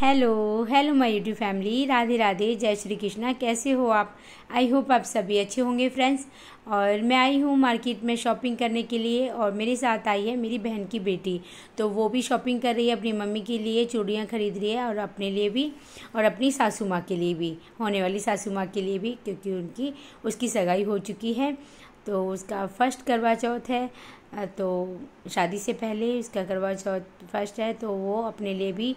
Hello hello my YouTube family, Radhe Radhe, जय श्री कृष्णा। कैसे हो आप? आई होप आप सभी अच्छे होंगे फ्रेंड्स। और मैं आई हूँ मार्केट में शॉपिंग करने के लिए, और मेरे साथ आई है मेरी बहन की बेटी। तो वो भी शॉपिंग कर रही है, अपनी मम्मी के लिए चूड़ियाँ खरीद रही है और अपने लिए भी, और अपनी सासू माँ के लिए भी, होने वाली सासू माँ के लिए भी, क्योंकि उसकी सगाई हो चुकी है। तो उसका फर्स्ट करवा चौथ है। तो शादी से पहले उसका करवा चौथ फर्स्ट है, तो वो अपने लिए भी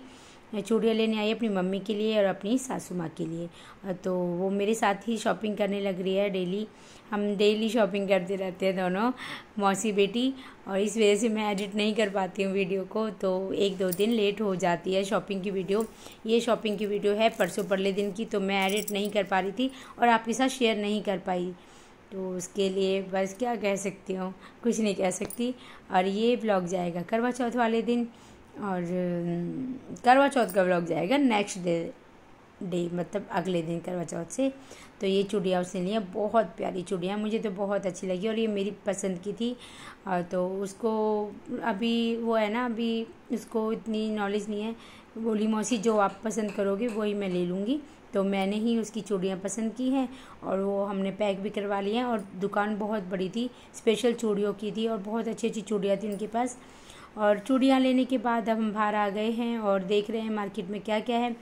चूड़ियाँ लेने आई, अपनी मम्मी के लिए और अपनी सासू माँ के लिए। तो वो मेरे साथ ही शॉपिंग करने लग रही है डेली। हम डेली शॉपिंग करते रहते हैं दोनों, मौसी बेटी। और इस वजह से मैं एडिट नहीं कर पाती हूँ वीडियो को, तो एक दो दिन लेट हो जाती है शॉपिंग की वीडियो। ये शॉपिंग की वीडियो है परसों परले दिन की, तो मैं एडिट नहीं कर पा रही थी और आपके साथ शेयर नहीं कर पाई। तो उसके लिए बस क्या कह सकती हूँ, कुछ नहीं कह सकती। और ये ब्लॉग जाएगा करवा चौथ वाले दिन, और करवा चौथ का व्लॉग जाएगा नेक्स्ट डे मतलब अगले दिन करवा चौथ से। तो ये चूड़ियाँ उसने ली हैं, बहुत प्यारी चूड़ियाँ, मुझे तो बहुत अच्छी लगी और ये मेरी पसंद की थी। और तो उसको अभी वो है ना, अभी उसको इतनी नॉलेज नहीं है। बोली मौसी जो आप पसंद करोगे वही मैं ले लूँगी। तो मैंने ही उसकी चूड़ियाँ पसंद की हैं और वो हमने पैक भी करवा ली हैं। और दुकान बहुत बड़ी थी, स्पेशल चूड़ियों की थी और बहुत अच्छी अच्छी चूड़ियाँ थी उनके पास। और चूड़ियाँ लेने के बाद अब हम बाहर आ गए हैं और देख रहे हैं मार्केट में क्या क्या है।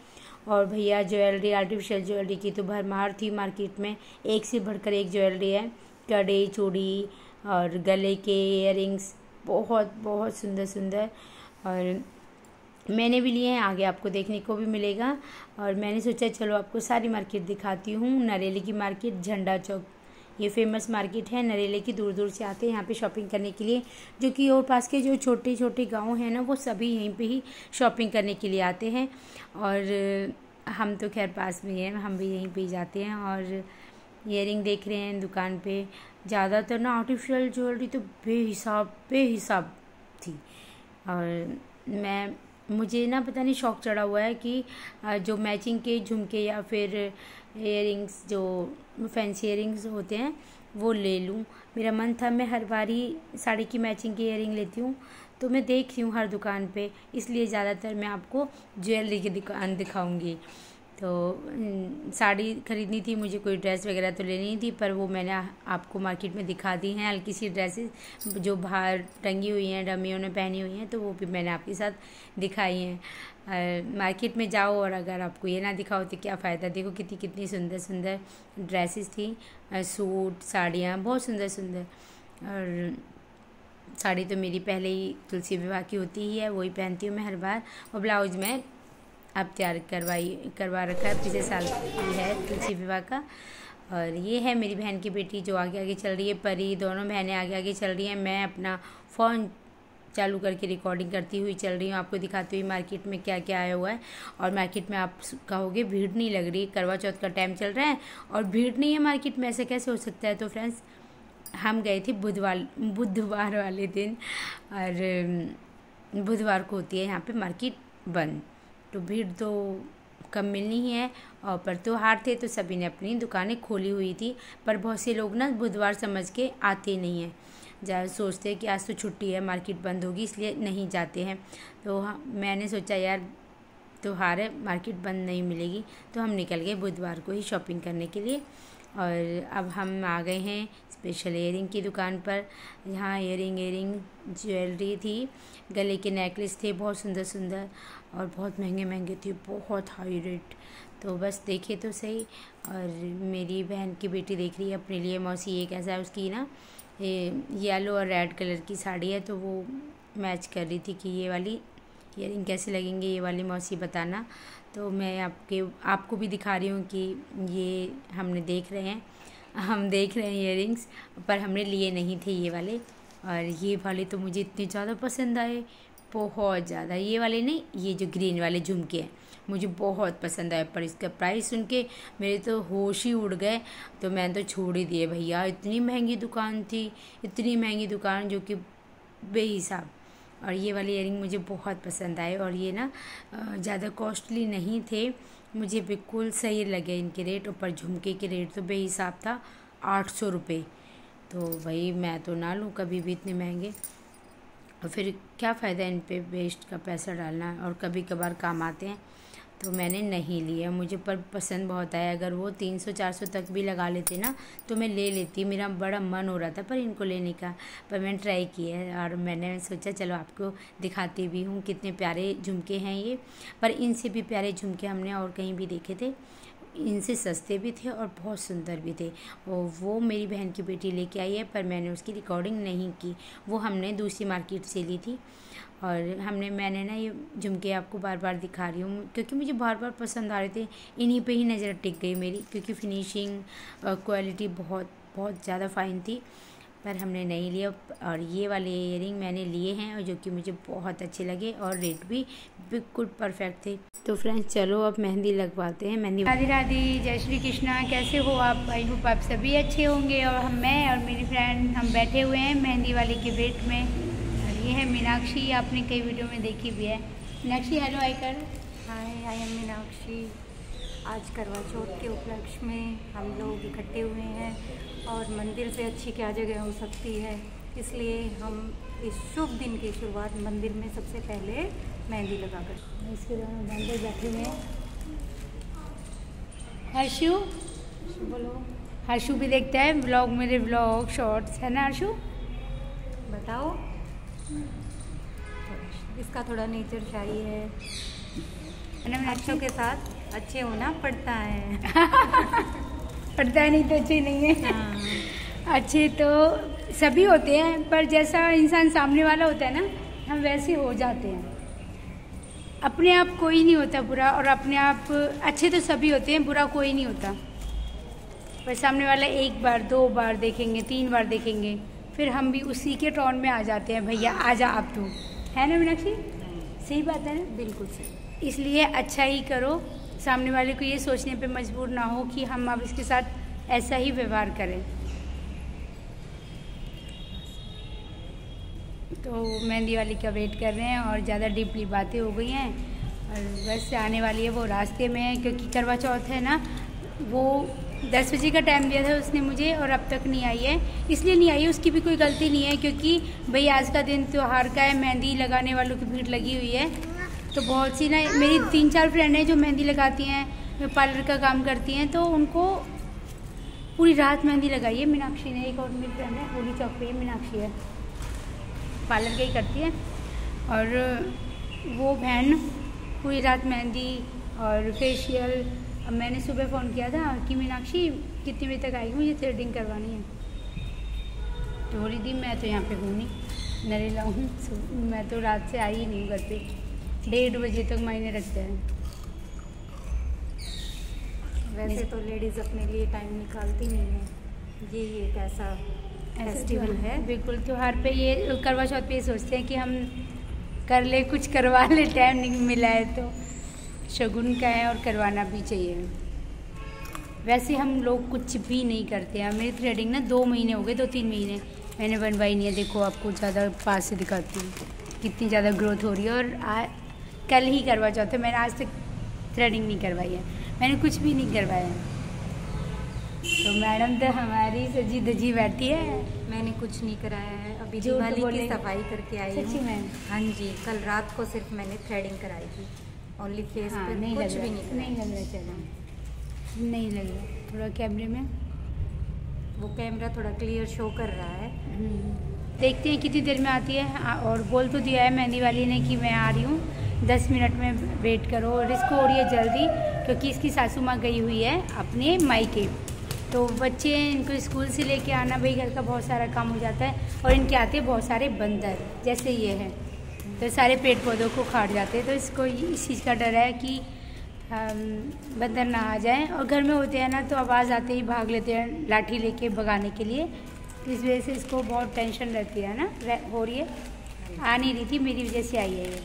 और भैया ज्वेलरी, आर्टिफिशियल ज्वेलरी की तो भरमार थी मार्केट में, एक से बढ़कर एक ज्वेलरी है। कड़े, चूड़ी और गले के इयररिंग्स, बहुत बहुत सुंदर सुंदर। और मैंने भी लिए हैं, आगे आपको देखने को भी मिलेगा। और मैंने सोचा चलो आपको सारी मार्केट दिखाती हूँ। नरेली की मार्केट, झंडा चौक, ये फेमस मार्केट है नरेले की। दूर दूर से आते हैं यहाँ पे शॉपिंग करने के लिए, जो कि और पास के जो छोटे छोटे गांव हैं ना, वो सभी यहीं पे ही शॉपिंग करने के लिए आते हैं। और हम तो खैर पास में हैं, हम भी यहीं पे ही जाते हैं। और ईयरिंग देख रहे हैं दुकान पे, ज़्यादातर ना आर्टिफिशियल ज्वेलरी तो बेहिसाब थी। और मुझे ना पता नहीं शौक चढ़ा हुआ है कि जो मैचिंग के झुमके या फिर इयरिंग्स, जो फैंसी इयरिंग्स होते हैं, वो ले लूँ। मेरा मन था, मैं हर बारी साड़ी की मैचिंग की इयरिंग लेती हूँ, तो मैं देख रही हूँ हर दुकान पे, इसलिए ज़्यादातर मैं आपको ज्वेलरी की दुकान दिखाऊंगी। तो साड़ी खरीदनी थी मुझे, कोई ड्रेस वगैरह तो लेनी नहीं थी, पर वो मैंने आपको मार्केट में दिखा दी हैं हल्की सी ड्रेसेस जो बाहर टंगी हुई हैं, डमियों ने पहनी हुई हैं, तो वो भी मैंने आपके साथ दिखाई हैं। मार्केट में जाओ और अगर आपको ये ना दिखाओ तो क्या फ़ायदा। देखो कितनी कितनी सुंदर सुंदर ड्रेसेस थी, सूट, साड़ियाँ, बहुत सुंदर सुंदर। और साड़ी तो मेरी पहले ही तुलसी विवाह की होती ही है, वही पहनती हूँ मैं हर बार। और ब्लाउज में अब तैयार करवा रखा है, पिछले साल की है तुलसी विवाह का। और ये है मेरी बहन की बेटी जो आगे आगे चल रही है, परी, दोनों बहनें आगे आगे चल रही हैं। मैं अपना फ़ोन चालू करके रिकॉर्डिंग करती हुई चल रही हूँ, आपको दिखाती हुई मार्केट में क्या क्या आया हुआ है। और मार्केट में आप कहोगे भीड़ नहीं लग रही, करवा चौथ का टाइम चल रहा है और भीड़ नहीं है मार्केट में, ऐसे कैसे हो सकता है? तो फ्रेंड्स, हम गए थे बुधवार वाले दिन, और बुधवार को होती है यहाँ पे मार्केट बंद, तो भीड़ तो कम मिलनी ही है। और पर त्योहार थे तो सभी ने अपनी दुकानें खोली हुई थी, पर बहुत से लोग ना बुधवार समझ के आते नहीं हैं, सोचते हैं कि आज तो छुट्टी है, मार्केट बंद होगी, इसलिए नहीं जाते हैं। तो मैंने सोचा यार त्योहार है, मार्केट बंद नहीं मिलेगी, तो हम निकल गए बुधवार को ही शॉपिंग करने के लिए। और अब हम आ गए हैं स्पेशल इयरिंग की दुकान पर। यहाँ इयरिंग ज्वेलरी थी, गले के नेकलेस थे बहुत सुंदर सुंदर, और बहुत महंगे महंगे थे, बहुत हाई रेट। तो बस देखे तो सही। और मेरी बहन की बेटी देख रही है अपने लिए, मौसी ये कैसा है, उसकी ना येलो और रेड कलर की साड़ी है, तो वो मैच कर रही थी कि ये वाली इयरिंग कैसे लगेंगे, ये वाली मौसी बताना। तो मैं आपको भी दिखा रही हूँ कि ये हम देख रहे हैं इयरिंग्स, पर हमने लिए नहीं थे ये वाले। और ये वाले तो मुझे इतने ज़्यादा पसंद आए, बहुत ज़्यादा। ये वाले नहीं, ये जो ग्रीन वाले झुमके हैं मुझे बहुत पसंद आए, पर इसका प्राइस सुन के मेरे तो होश ही उड़ गए। तो मैंने तो छोड़ ही दिए भैया, इतनी महंगी दुकान थी, इतनी महंगी दुकान जो कि बेहिसाब। और ये वाले इयरिंग मुझे बहुत पसंद आए, और ये ना ज़्यादा कॉस्टली नहीं थे, मुझे बिल्कुल सही लगे इनके रेट। ऊपर झुमके के रेट तो बेहिसाब था, 800 रुपये। तो भाई मैं तो ना लूँ कभी भी इतने महंगे, और फिर क्या फ़ायदा इन पे वेस्ट का पैसा डालना, और कभी कभार काम आते हैं। तो मैंने नहीं लिया। मुझे पर पसंद बहुत आया। अगर वो 300-400 तक भी लगा लेते ना तो मैं ले लेती। मेरा बड़ा मन हो रहा था पर इनको लेने का, पर मैंने ट्राई किया और मैंने सोचा चलो आपको दिखाती भी हूँ कितने प्यारे झुमके हैं ये। पर इनसे भी प्यारे झुमके हमने और कहीं भी देखे थे, इनसे सस्ते भी थे और बहुत सुंदर भी थे। और वो मेरी बहन की बेटी लेके आई है, पर मैंने उसकी रिकॉर्डिंग नहीं की। वो हमने दूसरी मार्केट से ली थी। और मैंने ना ये झुमके आपको बार बार दिखा रही हूँ क्योंकि मुझे बार बार पसंद आ रहे थे। इन्हीं पे ही नज़र टिक गई मेरी, क्योंकि फिनिशिंग क्वालिटी बहुत बहुत ज़्यादा फ़ाइन थी। पर हमने नहीं लिया। और ये वाले इयरिंग मैंने लिए हैं और जो कि मुझे बहुत अच्छे लगे और रेट भी बिल्कुल परफेक्ट थे। तो फ्रेंड्स चलो अब मेहंदी लगवाते हैं। मेहंदी। राधे राधे, जय श्री कृष्णा। कैसे हो आप? आई होप आप सभी अच्छे होंगे। और मैं और मेरी फ्रेंड हम बैठे हुए हैं मेहंदी वाले के वेट में। और ये है मीनाक्षी, आपने कई वीडियो में देखी भी है। मीनाक्षी हेलो आई कर। हाय, आई एम मीनाक्षी। आज करवा चौथ के उपलक्ष्य में हम लोग इकट्ठे हुए हैं और मंदिर से अच्छी क्या जगह हो सकती है, इसलिए हम इस शुभ दिन की शुरुआत मंदिर में सबसे पहले मेहंदी लगाकर। इसके दोनों बंदे बैठे हुए हैं। हर्षु बोलो। हर्षु भी देखता है ब्लॉग, मेरे ब्लॉग शॉर्ट्स, है ना हर्षु? बताओ। इसका थोड़ा नेचर शाही है ना, बच्चों के साथ अच्छे होना पड़ता है। पड़ता है नहीं तो अच्छे नहीं है। हाँ। अच्छे तो सभी होते हैं, पर जैसा इंसान सामने वाला होता है ना, हम वैसे हो जाते हैं। अपने आप कोई नहीं होता बुरा, और अपने आप अच्छे तो सभी होते हैं, बुरा कोई नहीं होता। पर सामने वाला एक बार 2 बार देखेंगे, 3 बार देखेंगे, फिर हम भी उसी के टोन में आ जाते हैं, भैया आजा आप तू, है ना मीनाक्षी? सही बात है ना? बिल्कुल सही। इसलिए अच्छा ही करो, सामने वाले को ये सोचने पे मजबूर ना हो कि हम अब इसके साथ ऐसा ही व्यवहार करें। तो मेहंदी वाली का वेट कर रहे हैं और ज़्यादा डीपली बातें हो गई हैं और बस आने वाली है। वो रास्ते में है क्योंकि करवा चौथ है ना, वो 10 बजे का टाइम दिया था उसने मुझे और अब तक नहीं आई है। इसलिए नहीं आई है, उसकी भी कोई गलती नहीं है, क्योंकि भाई आज का दिन त्योहार का है, मेहंदी लगाने वालों की भीड़ लगी हुई है। तो बहुत सी ना मेरी 3-4 फ्रेंड हैं जो मेहंदी लगाती हैं, पार्लर का काम करती हैं, तो उनको पूरी रात मेहंदी लगाई है। मीनाक्षी ने, एक और मेरी फ्रेंड है होली चौक पे, मीनाक्षी है, पार्लर का ही करती है। और वो बहन पूरी रात मेहंदी और फेशियल। अब मैंने सुबह फ़ोन किया था कि मीनाक्षी कितने बजे तक आएगी, मुझे थ्रेडिंग करवानी है। तो बोली दी मैं तो यहाँ पे हूँ नहीं, नरेला हूँ, मैं तो रात से आई ही नहीं घर पे, 1:30 बजे तक मायने रखते हैं। वैसे तो लेडीज़ अपने लिए टाइम निकालती नहीं है, ये एक ऐसा फेस्टिवल है। बिल्कुल, त्योहार पे ये करवा चौथ पे ये सोचते हैं कि हम कर ले, कुछ करवा ले, टाइम नहीं मिला है तो शगुन का है और करवाना भी चाहिए। वैसे हम लोग कुछ भी नहीं करते हैं। मेरी थ्रेडिंग ना 2 महीने हो गए, 2-3 महीने मैंने बनवाई नहीं है। देखो आपको ज़्यादा पास से दिखाती हूँ कितनी ज़्यादा ग्रोथ हो रही है। और कल ही करवा चौथ है, मैंने आज तक थ्रेडिंग नहीं करवाई है, मैंने कुछ भी नहीं करवाया है। तो मैडम तो हमारी सजी धजी बैठी है। मैंने कुछ नहीं कराया है, अभी दिवाली की सफाई करके आई हूँ। सच्ची में? हाँ जी, कल रात को सिर्फ मैंने थ्रेडिंग कराई थी, ओनली फेस पे, नहीं कुछ लग भी रहा, नहीं लग रहा, चलो नहीं लग रहा थोड़ा कैमरे में, वो कैमरा थोड़ा क्लियर शो कर रहा है। देखते हैं कितनी देर में आती है। और बोल तो दिया है मेहंदी वाली ने कि मैं आ रही हूँ, 10 मिनट में वेट करो। और इसको हो रही है जल्दी क्योंकि इसकी सासू माँ गई हुई है अपने मायके, तो बच्चे इनको स्कूल से लेके आना, भाई घर का बहुत सारा काम हो जाता है। और इनके आते हैं बहुत सारे बंदर, जैसे ये है, तो सारे पेड़ पौधों को खाट जाते हैं। तो इसको इस चीज़ का डर है कि बंदर ना आ जाए। और घर में होते हैं ना तो आवाज़ आते ही भाग लेते हैं लाठी लेके भगाने के लिए। इस वजह से इसको बहुत टेंशन रहती है ना, हो रही है, आ नहीं रही थी, मेरी वजह से आई है ये।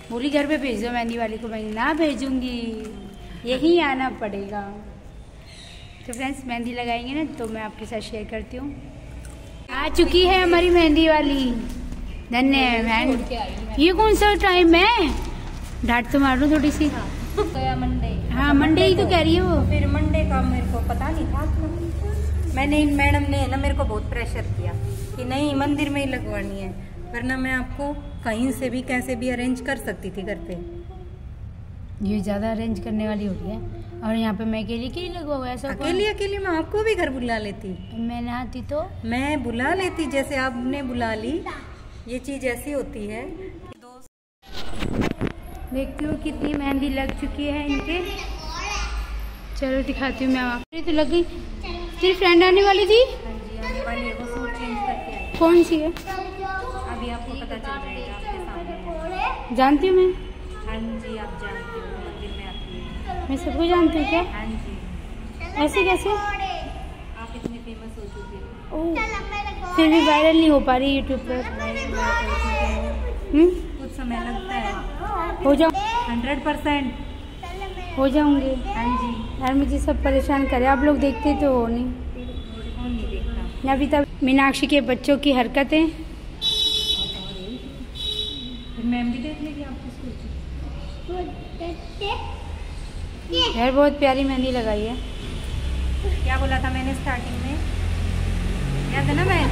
बोली घर पे भेज दो मेहंदी वाली को, मैं ना भेजूँगी, यहीं आना पड़ेगा। तो फ्रेंड्स मेहंदी लगाएंगे ना तो मैं आपके साथ शेयर करती हूँ। आ चुकी है हमारी मेहंदी वाली, धन्य है बहन। ये कौन सा टाइम है, डांट तो मार लो थोड़ी सी। मंडे, हाँ मंडे ही तो कह रही है वो। फिर मंडे का मेरे को पता नहीं था, मैंने इन मैडम ने ना मेरे को बहुत प्रेशर किया कि नहीं मंदिर में ही लगवानी है, वरना मैं आपको कहीं से भी कैसे भी अरेंज कर सकती थी घर पे। ये ज़्यादा अरेंज करने वाली हो रही है। और यहाँ पे मैं अकेली लगवा हुआ ऐसा। अकेली मैं आपको भी घर बुला लेती। मैं ना आती तो मैं बुला लेती, जैसे आपने बुला ली। ये चीज़ ऐसी होती है। देखती हूँ कितनी मेहंदी लग चुकी है इनके। चलो दिखाती हूँ मैं आपको। तो लग गई। तेरी फ्रेंड आने वाली थी? हाँ जी, आने वाली है। वो सूट चेंज करके आई। कौन सी है? अभी आपको पता चल जाएगा, आपके सामने। जानती हूँ मैं। हाँ जी, आप जानती हो, मंदिर में आती है। मैं सबको जानती हूँ क्या? हाँ जी। ऐसे कैसे? आप इतनी फेमस हो चुकी हो। ओह, फिर भी वायरल नहीं हो पा रही यूट्यूब पर। कुछ समय लगता है। हो जाओ। 100% हो जाऊंगी। हाँ जी। यार मुझे सब परेशान करे, आप लोग देखते तो हो नहीं। कौन नहीं देखता। अभी तक मीनाक्षी के बच्चों की हरकतें। मैम भी देख लेगी आपको स्कूल। यार बहुत प्यारी मेहंदी लगाई है। क्या बोला था मैंने स्टार्टिंग में? याद है ना मैं?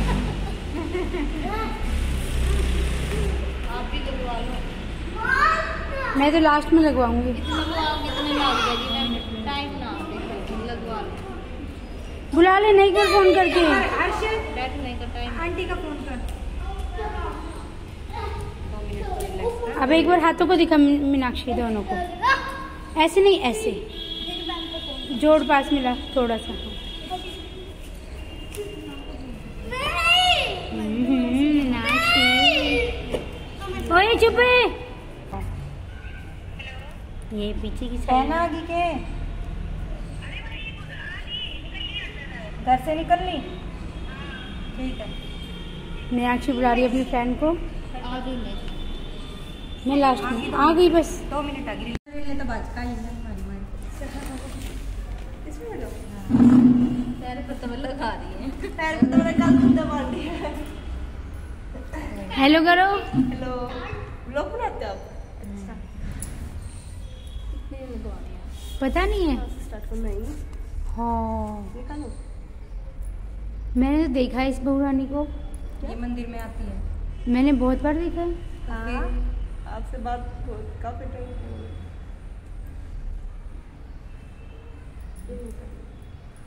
आप भी लगवा लो। मैं तो लास्ट में लगवाऊंगी। टाइम ना लगवा लो। बुला ले नहीं कर फोन करके। बैठने का टाइम। आंटी का फोन कर। 2 मिनट तो रिलैक्स कर। अब एक बार हाथों को दिखा मीनाक्षी, दोनों को। ऐसे नहीं, ऐसे जोड़ पास मिला थोड़ा सा। मीनाक्षी ओए चुप है। ये पीछे की साइड पहना आगे के घर से निकल ली। ठीक है। मीनाक्षी बुला रही है अपनी फ्रेंड को। मैं लास्ट में आ गई बस। 2 मिनट आगे तो बाज का ही है। इसमें लो। पैर पर तो लगा रही है। पैर पर तो मेरा कल दूध दबा रही है। हेलो करो। हेलो, व्लॉग बनाते हो आप? अच्छा। कितने लगवा रही हैं? पता नहीं है। स्टार्ट करना है। हाँ निकालो। मैंने तो देखा है इस बहू रानी को। ये मंदिर में आती है। मैंने बहुत बार देखा है। हाँ, आपसे बात काफी टाइम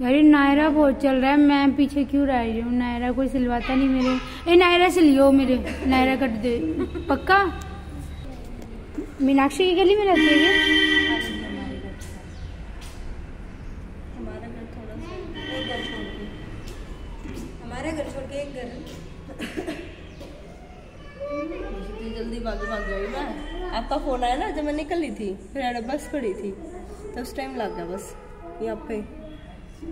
यार ये नायरा बहुत चल रहा है, मैं पीछे क्यों रह रही हूँ? नायरा कोई सिलवाता नहीं मेरे। ए नायरा से लियो मेरे। नायरा कट दे पक्का। मीनाक्षी की गली में रहती है ये? हमारा घर थोड़ा सा एक घर छोड़ के, हमारे घर छोड़ के एक घर। इतनी जल्दी भाग गई मैं। आपका फोन आया ना जब मैं निकल ली थी, फिर बस खड़ी थी तो उस टाइम लग गया बस यहाँ पे।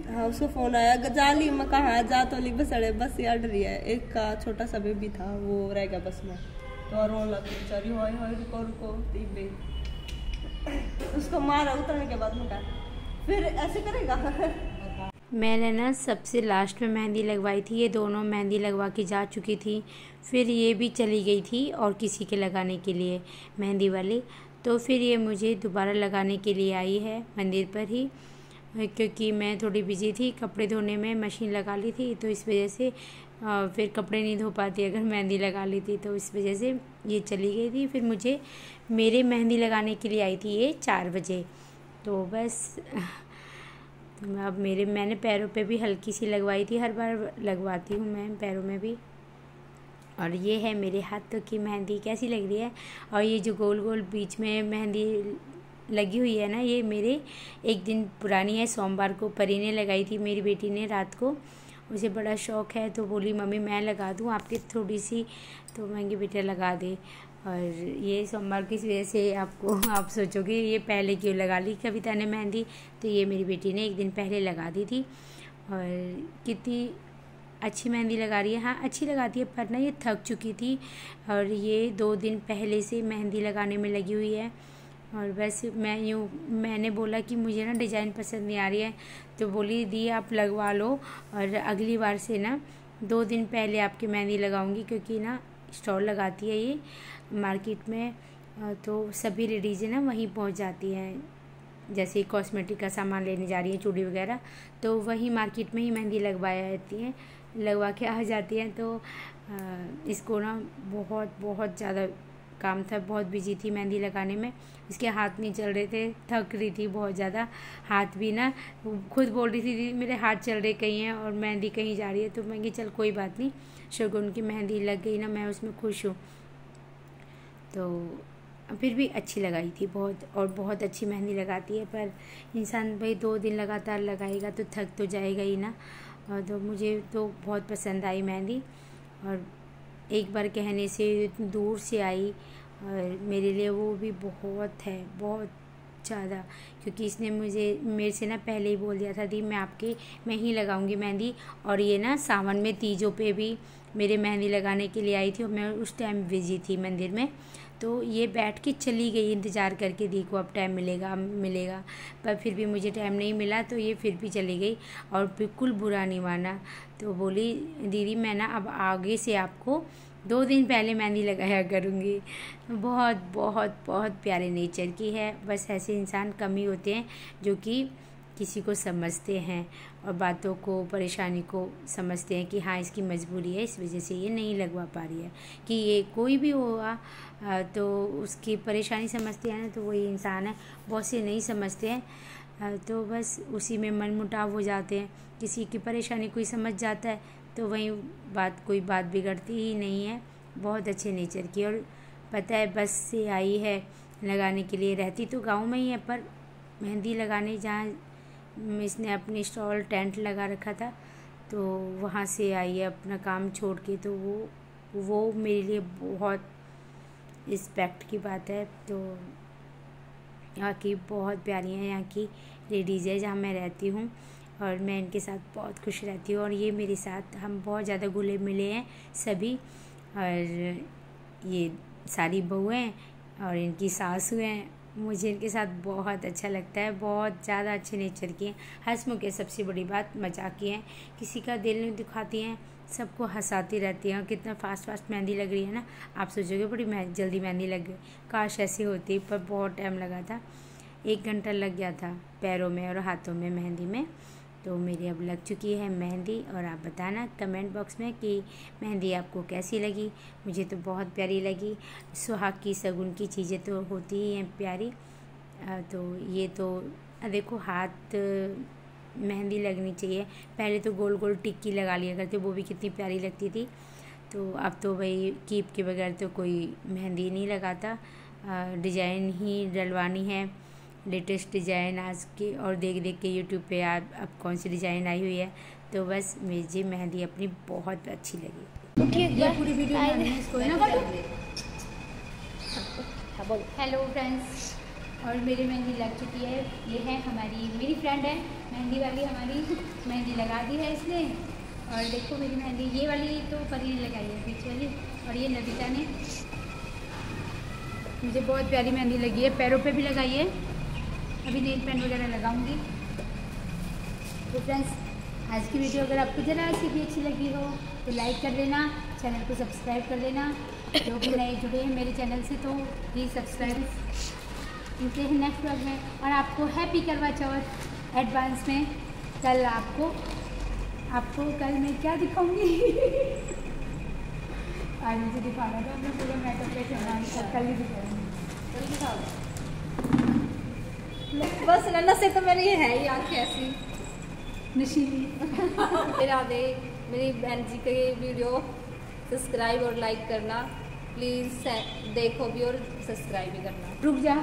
हाँ उसको फोन आया, जाली मैं कहा जा तो ली बस अड़े बस ये अड़ रही है। एक का छोटा सा बेबी था वो रह गया बस में, तो रोने लग गई बेचारी। हाय हाय रुको रुको तीबे उसको मारा। उतरने के बाद में कहा फिर ऐसे करेगा। मैंने ना सबसे लास्ट में मेहंदी लगवाई थी। ये दोनों मेहंदी लगवा के जा चुकी थी। फिर ये भी चली गई थी और किसी के लगाने के लिए मेहंदी वाली। तो फिर ये मुझे दोबारा लगाने के लिए आई है मंदिर पर ही, क्योंकि मैं थोड़ी बिजी थी कपड़े धोने में। मशीन लगा ली थी तो इस वजह से फिर कपड़े नहीं धो पाती अगर मेहंदी लगा ली थी, तो इस वजह से ये चली गई थी। फिर मुझे मेरे मेहंदी लगाने के लिए आई थी ये 4 बजे। तो बस तो अब मैंने पैरों पे भी हल्की सी लगवाई थी। हर बार लगवाती हूँ मैं पैरों में भी। और ये है मेरे हाथों की मेहंदी, कैसी लग रही है? और ये जो गोल गोल बीच में मेहंदी लगी हुई है ना, ये मेरे एक दिन पुरानी है। सोमवार को परी ने लगाई थी, मेरी बेटी ने रात को। उसे बड़ा शौक़ है तो बोली मम्मी मैं लगा दूँ आपकी थोड़ी सी, तो मैं बेटा लगा दे। और ये सोमवार की वजह से आप सोचोगे ये पहले क्यों लगा ली कविता ने मेहंदी, तो ये मेरी बेटी ने एक दिन पहले लगा दी थी। और कितनी अच्छी मेहंदी लगा रही है। हाँ अच्छी लगाती है, पर ना ये थक चुकी थी और ये 2 दिन पहले से मेहंदी लगाने में लगी हुई है। और बस मैंने बोला कि मुझे ना डिज़ाइन पसंद नहीं आ रही है, तो बोली दी आप लगवा लो और अगली बार से ना 2 दिन पहले आपकी मेहंदी लगाऊंगी, क्योंकि ना स्टॉल लगाती है ये मार्केट में, तो सभी लेडीज़ें ना वहीं पहुंच जाती हैं। जैसे कॉस्मेटिक का सामान लेने जा रही है, चूड़ी वगैरह, तो वहीं मार्केट में ही मेहंदी लगवा के आ जाती हैं। तो इसको ना बहुत ज़्यादा काम था, बहुत बिजी थी मेहंदी लगाने में। इसके हाथ नहीं चल रहे थे, थक रही थी बहुत ज़्यादा। हाथ भी ना खुद बोल रही थी मेरे हाथ चल रहे कहीं हैं और मेहंदी कहीं जा रही है। तो मैं कि चल कोई बात नहीं, शगुन की मेहंदी लग गई ना, मैं उसमें खुश हूँ। तो फिर भी अच्छी लगाई थी बहुत, और बहुत अच्छी मेहंदी लगाती है। पर इंसान भाई 2 दिन लगातार लगाएगा तो थक तो जाएगा ही ना। और तो मुझे तो बहुत पसंद आई मेहंदी, और एक बार कहने से इतनी दूर से आई, और मेरे लिए वो भी बहुत है, बहुत ज़्यादा। क्योंकि इसने मेरे से ना पहले ही बोल दिया था दी मैं ही लगाऊंगी मेहंदी। और ये ना सावन में तीजों पे भी मेरे मेहंदी लगाने के लिए आई थी, और मैं उस टाइम बिजी थी मंदिर में। तो ये बैठ के चली गई इंतज़ार करके दी को अब टाइम मिलेगा, पर फिर भी मुझे टाइम नहीं मिला, तो ये फिर भी चली गई और बिल्कुल बुरा नहीं माना। तो बोली दीदी मैं ना अब आगे से आपको 2 दिन पहले मेहंदी लगाया करूँगी। बहुत बहुत बहुत प्यारे नेचर की है। बस ऐसे इंसान कम ही होते हैं जो कि किसी को समझते हैं और बातों को, परेशानी को समझते हैं कि हाँ इसकी मजबूरी है, इस वजह से ये नहीं लगवा पा रही है। कि ये कोई भी होगा तो उसकी परेशानी समझते हैं ना, तो वही इंसान है। बहुत से नहीं समझते हैं, तो बस उसी में मनमुटाव हो जाते हैं। किसी की परेशानी कोई समझ जाता है तो वही कोई बात बिगड़ती ही नहीं है। बहुत अच्छे नेचर की, और पता है बस से आई है लगाने के लिए। रहती तो गाँव में ही है, पर मेहंदी लगाने जहाँ इसने अपनी स्टॉल टेंट लगा रखा था, तो वहाँ से आई है अपना काम छोड़ के। तो वो मेरे लिए बहुत रिस्पेक्ट की बात है। तो यहाँ की बहुत प्यारी हैं यहाँ की लेडीज़ है जहाँ मैं रहती हूँ, और मैं इनके साथ बहुत खुश रहती हूँ। और ये मेरे साथ हम बहुत ज़्यादा घुले मिले हैं सभी। और ये सारी बहुएं हैं और इनकी सासू हैं। मुझे इनके साथ बहुत अच्छा लगता है, बहुत ज़्यादा अच्छे नेचर की हैं, हंसमुख है। सबसे बड़ी बात मजाकी हैं, किसी का दिल नहीं दुखाती हैं, सबको हंसाती रहती हैं। और कितना फास्ट मेहंदी लग रही है ना, आप सोचोगे बड़ी जल्दी मेहंदी लग गई, काश ऐसी होती। पर बहुत टाइम लगा था, 1 घंटा लग गया था पैरों में और हाथों में मेहंदी में। तो मेरी अब लग चुकी है मेहंदी। और आप बताना कमेंट बॉक्स में कि मेहंदी आपको कैसी लगी। मुझे तो बहुत प्यारी लगी। सुहाग की शगुन की चीज़ें तो होती ही हैं प्यारी। तो ये तो देखो हाथ मेहंदी लगनी चाहिए। पहले तो गोल गोल टिक्की लगा लिया करते, वो भी कितनी प्यारी लगती थी। तो अब तो भाई कीप के बगैर तो कोई मेहंदी नहीं लगाता, डिज़ाइन ही डलवानी है, लेटेस्ट डिज़ाइन आज की। और देख देख के यूट्यूब पे अब कौन सी डिज़ाइन आई हुई है। तो बस मुझे मेहंदी अपनी बहुत अच्छी लगी। ये पूरी वीडियो इसको है ना। हेलो फ्रेंड्स, और मेरी मेहंदी लग चुकी है। ये है मेरी फ्रेंड है मेहंदी वाली, हमारी मेहंदी लगा दी है इसने। और देखो मेरी मेहंदी, ये वाली तो परी ने लगाई है पीछे वाली, और ये नविता ने। मुझे बहुत प्यारी मेहंदी लगी है, पैरों पे भी लगाई है। अभी नेल पेंट वगैरह लगाऊंगी। तो फ्रेंड्स, आज की वीडियो अगर आपको ज़रा सी भी अच्छी लगी हो तो लाइक कर देना, चैनल को सब्सक्राइब कर देना। जो भी नए जुड़े हैं मेरे चैनल से तो प्लीज़ सब्सक्राइब। मिलते हैं नेक्स्ट व्लॉग में, और आपको हैप्पी करवा चौथ एडवांस में। कल आपको कल मैं क्या दिखाऊंगी आज मुझे दिखाना था अपना पूरा मेकअप पे चलना, कल ही दिखाऊंगी। बस नन्ना से तो मेरी है ही आँखें ऐसी नशीली। मेरी बहन जी के वीडियो सब्सक्राइब और लाइक करना प्लीज़, देखो भी और सब्सक्राइब भी करना। रुक जा।